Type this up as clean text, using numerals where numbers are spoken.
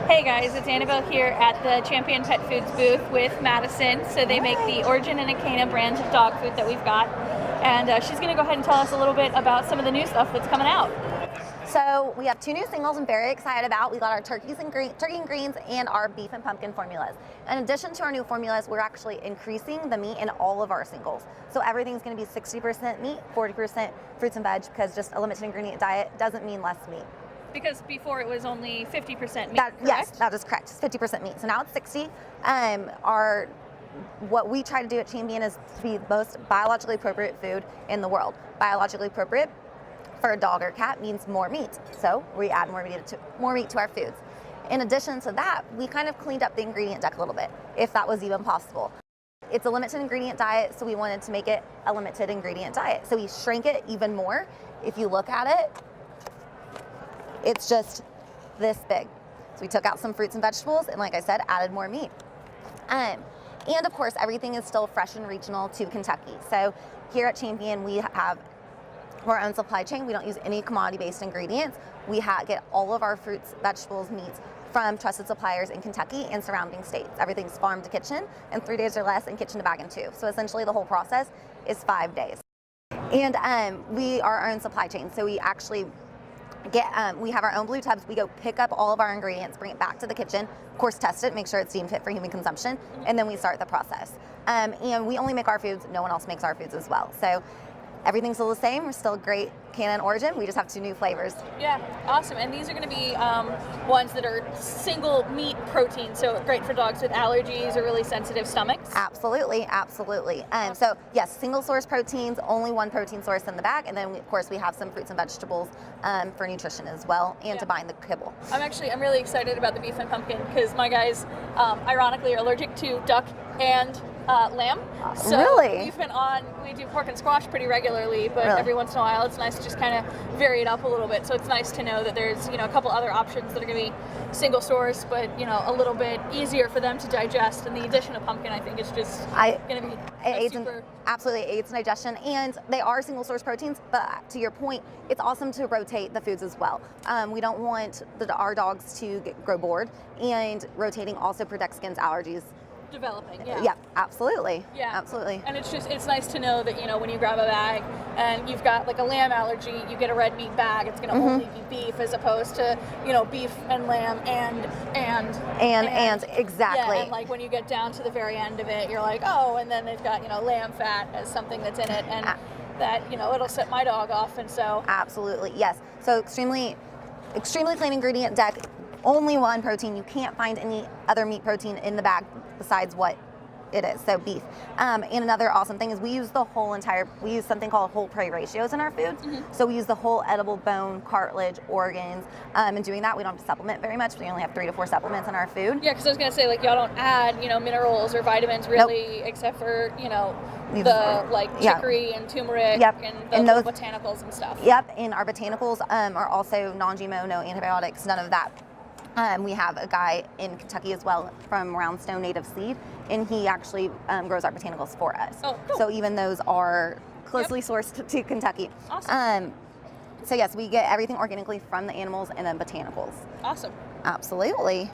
Hey guys, it's Annabelle here at the Champion Pet Foods booth with Madison. So they make the Origin and Acana brand of dog food that we've got. And she's going to go ahead and tell us a little bit about some of the new stuff that's coming out. So we have two new singles I'm very excited about. We got our turkey and greens and our beef and pumpkin formulas. In addition to our new formulas, we're actually increasing the meat in all of our singles. So everything's going to be 60% meat, 40% fruits and veg, because just a limited ingredient diet doesn't mean less meat. Because before it was only 50% meat, Yes, that is correct. It's 50% meat. So now it's 60. What we try to do at Champion is to be the most biologically appropriate food in the world. Biologically appropriate for a dog or cat means more meat. So we add more meat to our foods. In addition to that, we kind of cleaned up the ingredient deck a little bit, if that was even possible. It's a limited ingredient diet, so we wanted to make it a limited ingredient diet. So we shrank it even more. If you look at it, it's just this big. So we took out some fruits and vegetables, and like I said, added more meat. And of course, everything is still fresh and regional to Kentucky. So here at Champion, we have our own supply chain. We don't use any commodity-based ingredients. We get all of our fruits, vegetables, meats from trusted suppliers in Kentucky and surrounding states. Everything's farm to kitchen in 3 days or less, and kitchen to bag in 2. So essentially the whole process is 5 days. And we are our own supply chain. So we actually we have our own blue tubs. We go pick up all of our ingredients, bring it back to the kitchen, of course test it, make sure it's deemed fit for human consumption, and then we start the process. And we only make our foods, no one else makes our foods as well. So everything's still the same. We're still great Acana and Origin. We just have 2 new flavors. Yeah, awesome. And these are going to be ones that are single meat protein, so great for dogs with allergies or really sensitive stomachs. Absolutely, absolutely. So yes, single source proteins, only one protein source in the bag, and then of course we have some fruits and vegetables for nutrition as well, and to bind the kibble. I'm really excited about the beef and pumpkin because my guys, ironically, are allergic to duck and lamb. So really? We do pork and squash pretty regularly, but every once in a while it's nice to just kind of vary it up a little bit. So it's nice to know that there's, a couple other options that are going to be single source, but, a little bit easier for them to digest. And the addition of pumpkin, I think, is just going to be absolutely aids in digestion. And they are single source proteins, but to your point, it's awesome to rotate the foods as well. We don't want our dogs to grow bored, and rotating also protects against allergies developing. Yeah, absolutely. Yeah, absolutely. And it's nice to know that when you grab a bag and you've got like a lamb allergy, you get a red meat bag. It's going to only be beef, as opposed to beef and lamb and exactly. Yeah, and like when you get down to the very end of it, you're like, oh, and then they've got lamb fat as something that's in it, and that it'll set my dog off, and so absolutely, yes. So extremely clean ingredient deck. Only one protein. You can't find any other meat protein in the bag besides what it is, so beef. And another awesome thing is we use something called whole prey ratios in our foods. So we use the whole edible bone, cartilage, organs. And doing that, we don't have to supplement very much. We only have 3 to 4 supplements in our food. Yeah, because I was going to say, y'all don't add, minerals or vitamins really, except for, the chicory and turmeric and those botanicals and stuff. Yep, and our botanicals are also non-GMO, no antibiotics, none of that. We have a guy in Kentucky as well from Roundstone Native Seed, and he actually grows our botanicals for us. Oh, cool. So even those are closely sourced to Kentucky. Awesome. So yes, we get everything organically from the animals and then botanicals. Awesome. Absolutely.